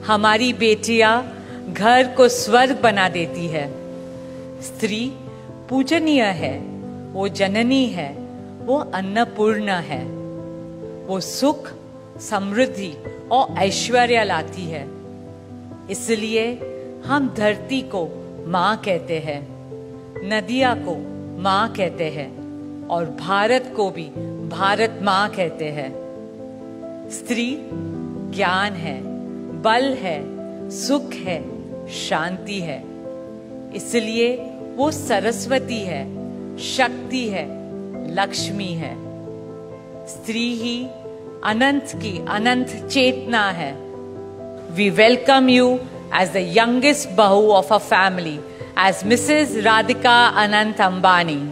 हमारी बेटियां घर को स्वर्ग बना देती है। स्त्री पूजनीय है, वो जननी है, वो अन्नपूर्णा है। वो सुख, समृद्धि और ऐश्वर्य लाती है। इसलिए हम धरती को माँ कहते हैं, नदियाँ को माँ कहते हैं और भारत को भी भारत माँ कहते हैं। स्त्री ज्ञान है, बल है, सुख है, शांति है। इसलिए वो सरस्वती है, शक्ति है, लक्ष्मी है। स्त्री ही अनंत की अनंत चेतना है। We welcome you as the youngest bahu of our family, as Mrs. Radhika Anant Ambani.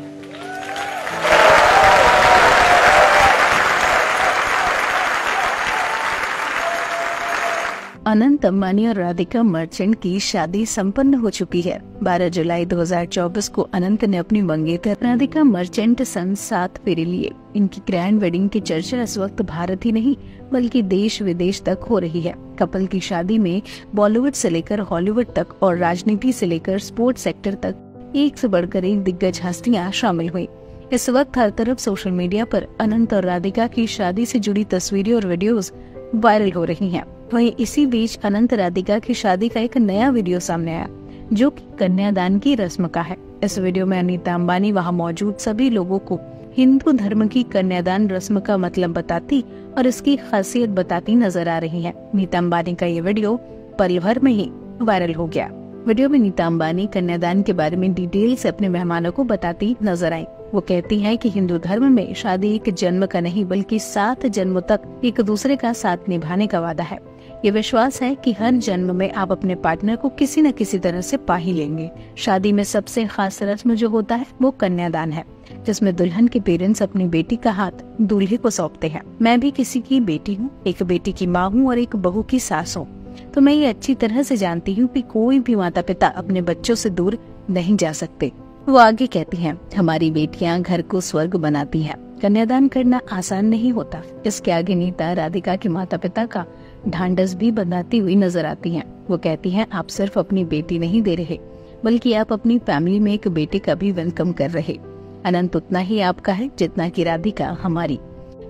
Anant Ambani और राधिका मर्चेंट की शादी संपन्न हो चुकी है। 12 जुलाई 2024 को अनंत ने अपनी मंगेतर राधिका मर्चेंट संग 7 फेरे लिए। इनकी ग्रैंड वेडिंग की चर्चा इस वक्त भारत ही नहीं बल्कि देश विदेश तक हो रही है। कपल की शादी में बॉलीवुड से लेकर हॉलीवुड तक और राजनीति से लेकर स्पोर्ट्स सेक्टर तक एक से बढ़कर एक दिग्गज हस्तियां शामिल हुई। इस वक्त हर तरफ सोशल मीडिया पर अनंत और राधिका की शादी से जुड़ी तस्वीरें और वीडियोस वायरल हो रही हैं। वहीं इसी बीच अनंत राधिका की शादी का एक नया वीडियो सामने आया जो कि कन्यादान की रस्म का है। इस वीडियो में अनीता अंबानी वहां मौजूद सभी लोगों को हिंदू धर्म की कन्यादान रस्म का मतलब बताती और इसकी खासियत बताती नजर आ रही है। नीता अंबानी का ये वीडियो पल भर में ही वायरल हो गया। वीडियो में नीता अंबानी कन्यादान के बारे में डिटेल से अपने मेहमानों को बताती नजर आई। वो कहती हैं कि हिंदू धर्म में शादी एक जन्म का नहीं बल्कि 7 जन्मों तक एक दूसरे का साथ निभाने का वादा है। ये विश्वास है कि हर जन्म में आप अपने पार्टनर को किसी न किसी तरह से पा ही लेंगे। शादी में सबसे खास रस्म जो होता है वो कन्यादान है, जिसमें दुल्हन के पेरेंट्स अपनी बेटी का हाथ दूल्हे को सौंपते हैं। मैं भी किसी की बेटी हूँ, एक बेटी की माँ हूँ और एक बहू की सास हूँ, तो मैं ये अच्छी तरह से जानती हूँ कि कोई भी माता पिता अपने बच्चों से दूर नहीं जा सकते। वो आगे कहती हैं, हमारी बेटियां घर को स्वर्ग बनाती हैं। कन्यादान करना आसान नहीं होता। इसके आगे नीता राधिका के माता पिता का ढांढस भी बंधाती हुई नजर आती हैं। वो कहती हैं, आप सिर्फ अपनी बेटी नहीं दे रहे बल्कि आप अपनी फैमिली में एक बेटे का भी वेलकम कर रहे। अनंत उतना ही आपका है जितना कि राधिका हमारी।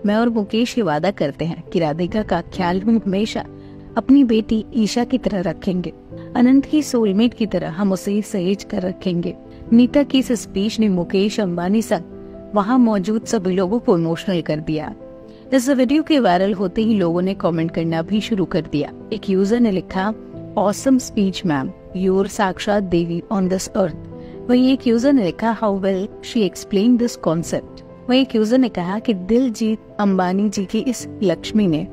मैं और मुकेश ये वादा करते हैं कि राधिका का ख्याल हम हमेशा अपनी बेटी ईशा की तरह रखेंगे। अनंत की सोलमेट की तरह हम उसे सहेज कर रखेंगे। नीता की इस स्पीच ने मुकेश अंबानी संग वहाँ मौजूद सभी लोगों को इमोशनल कर दिया। इस वीडियो के वायरल होते ही लोगों ने कमेंट करना भी शुरू कर दिया। एक यूजर ने लिखा, ऑसम स्पीच मैम, यूर साक्षात देवी ऑन दिस अर्थ। वहीं एक यूजर ने लिखा, how well she explain this concept. वहीं एक यूजर ने कहा कि दिलजीत अंबानी जी की इस लक्ष्मी ने।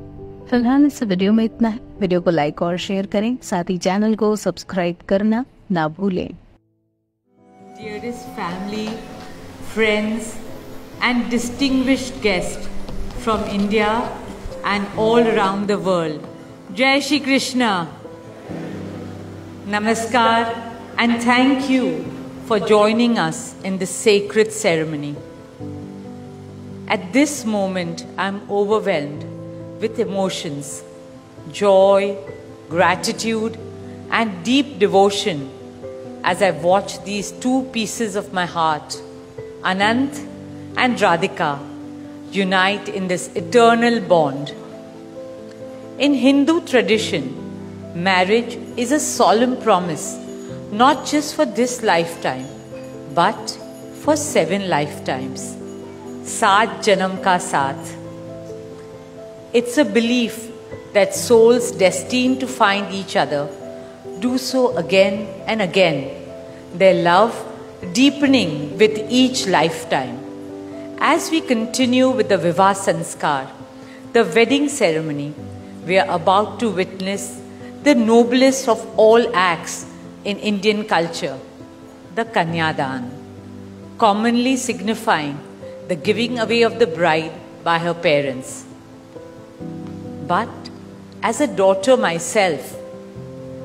फिलहाल इस वीडियो में इतना है। वीडियो को लाइक और शेयर करें, साथ ही चैनल को सब्सक्राइब करना ना भूलें। Dearest family, friends and distinguished guests from India and all around the world. Jai Shri Krishna. Namaskar and thank you for joining us in this sacred ceremony. At this moment, I'm overwhelmed with emotions, joy, gratitude and deep devotion as I watch these two pieces of my heart, Anant and Radhika, unite in this eternal bond. In Hindu tradition, marriage is a solemn promise, not just for this lifetime, but for 7 lifetimes. 7 janam ka saath. It's a belief that souls destined to find each other do so again and again, their love deepening with each lifetime. As we continue with the Vivah Sanskar, the wedding ceremony, we are about to witness the noblest of all acts in Indian culture, the Kanyadan, commonly signifying the giving away of the bride by her parents. But as a daughter myself,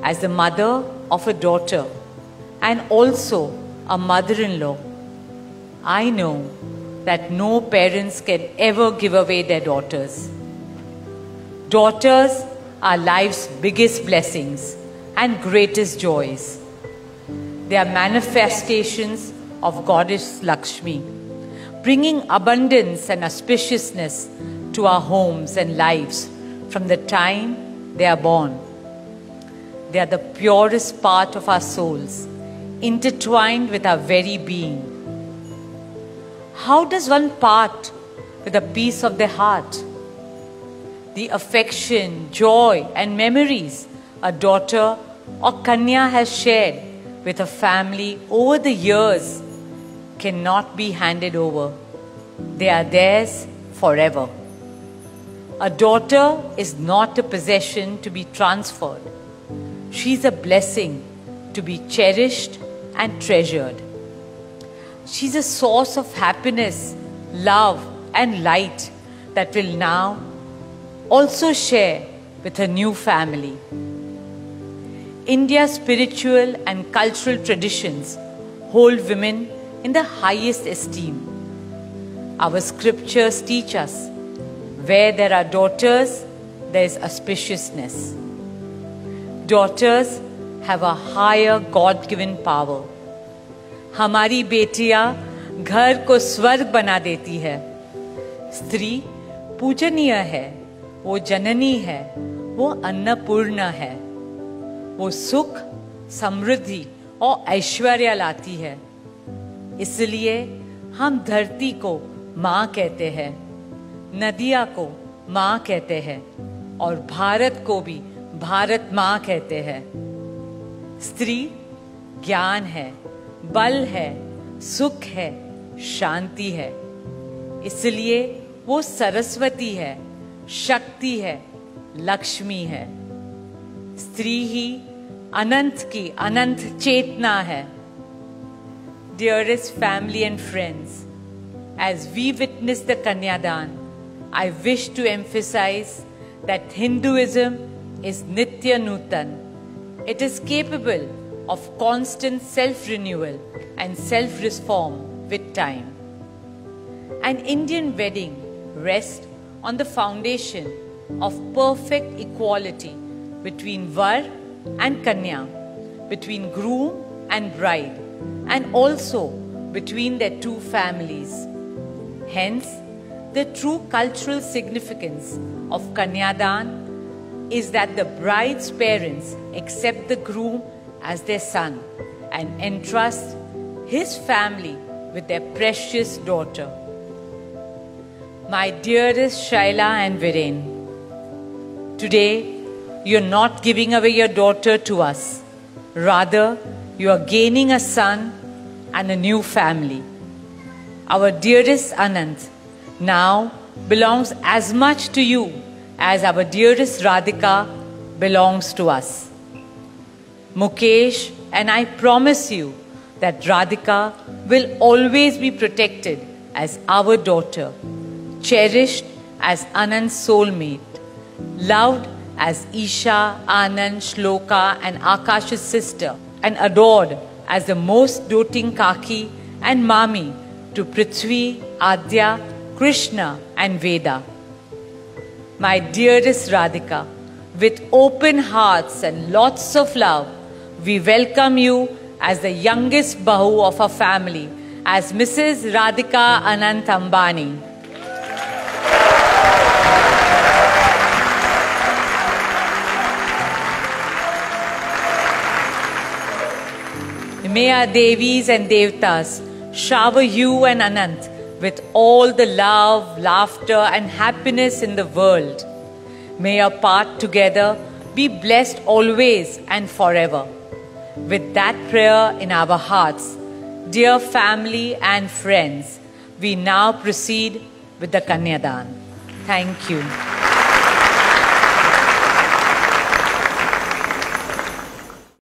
as the mother of a daughter and also a mother-in-law, I know that no parents can ever give away their daughters. Daughters our life's biggest blessings and greatest joys. They are manifestations of Goddess Lakshmi, bringing abundance and auspiciousness to our homes and lives from the time they are born. They are the purest part of our souls, intertwined with our very being. How does one part with a piece of the heart? The affection, joy, and memories a daughter or Kanya has shared with her family over the years cannot be handed over. They are theirs forever. A daughter is not a possession to be transferred. She is a blessing to be cherished and treasured. She is a source of happiness, love, and light that will now also share with her new family. India's spiritual and cultural traditions hold women in the highest esteem. Our scriptures teach us, where there are daughters, there is auspiciousness. Daughters have a higher God-given power. हमारी बेटियां घर को स्वर्ग बना देती है. स्त्री पूजनीय है, वो जननी है, वो अन्नपूर्णा है. वो सुख, समृद्धि और ऐश्वर्य लाती है. इसलिए हम धरती को माँ कहते हैं, नदियाँ को माँ कहते हैं और भारत को भी भारत माँ कहते हैं. स्त्री ज्ञान है, बल है, सुख है, शांति है. इसलिए वो सरस्वती है, शक्ति है, लक्ष्मी है. स्त्री ही अनंत की अनंत चेतना है. Dearest family and friends, as we witness the Kanyadan, I wish to emphasize that Hinduism is Nitya Nutan. It is capable of constant self-renewal and self-reform with time. An Indian wedding rests on the foundation of perfect equality between Var and Kanya, between groom and bride, and also between their two families. Hence, the true cultural significance of Kanyadan is that the bride's parents accept the groom as their son and entrust his family with their precious daughter. My dearest Shaila and Viren, today you are not giving away your daughter to us. Rather, you are gaining a son and a new family. Our dearest Anant now belongs as much to you as our dearest Radhika belongs to us. Mukesh and I promise you that Radhika will always be protected as our daughter, cherished as Anand's soulmate, loved as Isha, Anand, Shloka and Akash's sister, and adored as the most doting Kaki and Mami to Prithvi, Adya, Krishna and Veda. My dearest Radhika, with open hearts and lots of love, we welcome you as the youngest Bahu of our family, as Mrs. Radhika Anant Ambani. May our Devis and Devtas shower you and Anant with all the love, laughter and happiness in the world. May your path together be blessed always and forever. With that prayer in our hearts, dear family and friends, we now proceed with the Kanyadan. Thank you.